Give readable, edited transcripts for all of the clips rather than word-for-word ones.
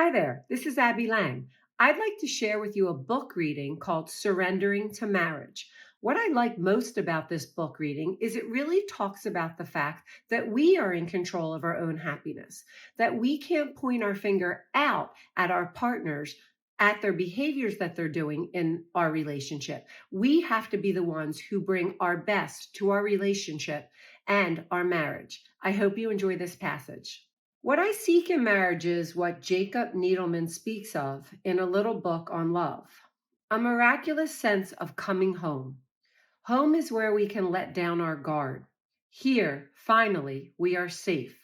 Hi there, this is Abbe Lang. I'd like to share with you a book reading called Surrendering to Marriage. What I like most about this book reading is it really talks about the fact that we are in control of our own happiness, that we can't point our finger out at our partners, at their behaviors that they're doing in our relationship. We have to be the ones who bring our best to our relationship and our marriage. I hope you enjoy this passage. What I seek in marriage is what Jacob Needleman speaks of in a little book on love, a miraculous sense of coming home. Home is where we can let down our guard. Here, finally, we are safe.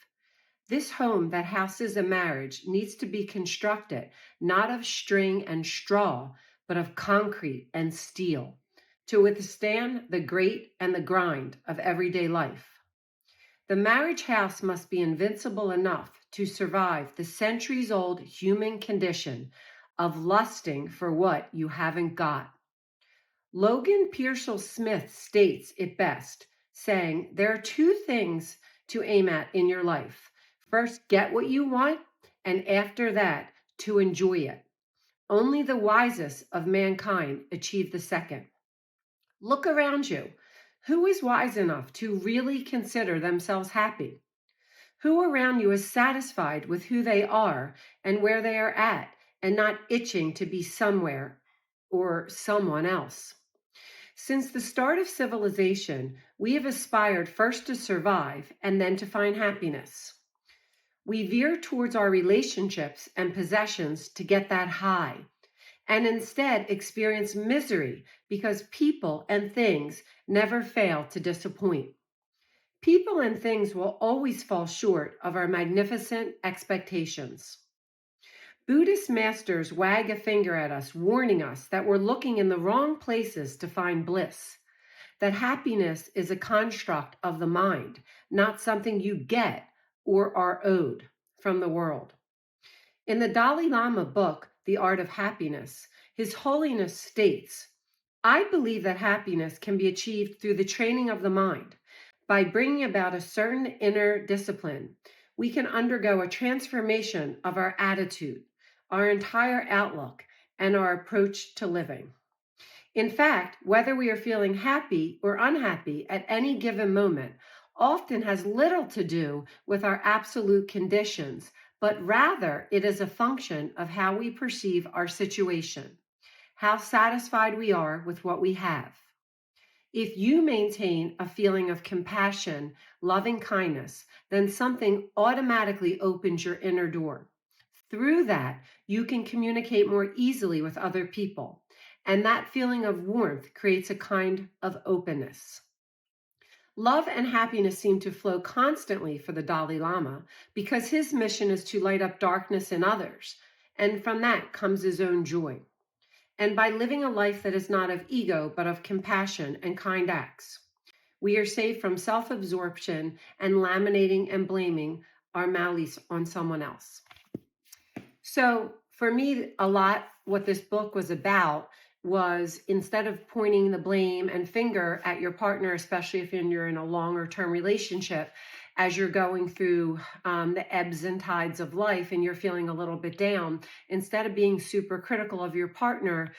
This home that houses a marriage needs to be constructed not of string and straw, but of concrete and steel to withstand the grate and the grind of everyday life. The marriage house must be invincible enough to survive the centuries-old human condition of lusting for what you haven't got. Logan Pearsall Smith states it best, saying, there are two things to aim at in your life. First, get what you want, and after that, to enjoy it. Only the wisest of mankind achieve the second. Look around you. Who is wise enough to really consider themselves happy? Who around you is satisfied with who they are and where they are at and not itching to be somewhere or someone else? Since the start of civilization, we have aspired first to survive and then to find happiness. We veer towards our relationships and possessions to get that high, and instead experience misery because people and things never fail to disappoint. People and things will always fall short of our magnificent expectations. Buddhist masters wag a finger at us, warning us that we're looking in the wrong places to find bliss, that happiness is a construct of the mind, not something you get or are owed from the world. In the Dalai Lama book, The Art of Happiness, His Holiness states, I believe that happiness can be achieved through the training of the mind. By bringing about a certain inner discipline, we can undergo a transformation of our attitude, our entire outlook, and our approach to living. In fact, whether we are feeling happy or unhappy at any given moment often has little to do with our absolute conditions, but rather it is a function of how we perceive our situation, how satisfied we are with what we have. If you maintain a feeling of compassion, loving kindness, then something automatically opens your inner door. Through that, you can communicate more easily with other people. And that feeling of warmth creates a kind of openness. Love and happiness seem to flow constantly for the Dalai Lama because his mission is to light up darkness in others. And from that comes his own joy. And by living a life that is not of ego, but of compassion and kind acts, we are saved from self-absorption and laminating and blaming our malice on someone else. So for me, a lot what this book was about was instead of pointing the blame and finger at your partner, especially if you're in a longer term relationship, as you're going through the ebbs and tides of life and you're feeling a little bit down, instead of being super critical of your partner,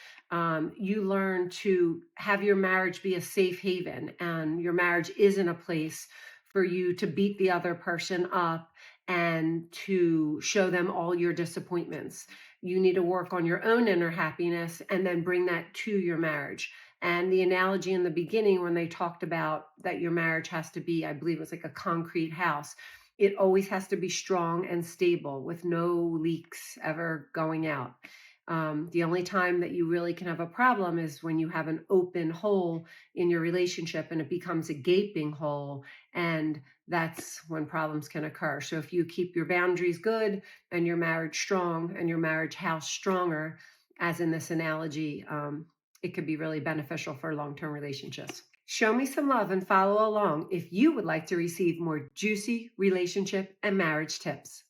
you learn to have your marriage be a safe haven, and your marriage isn't a place for you to beat the other person up and to show them all your disappointments. You need to work on your own inner happiness and then bring that to your marriage. And the analogy in the beginning, when they talked about that your marriage has to be, I believe it was like a concrete house, it always has to be strong and stable with no leaks ever going out. The only time that you really can have a problem is when you have an open hole in your relationship and it becomes a gaping hole, and that's when problems can occur. So if you keep your boundaries good and your marriage strong and your marriage house stronger, as in this analogy, it could be really beneficial for long-term relationships. Show me some love and follow along if you would like to receive more juicy relationship and marriage tips.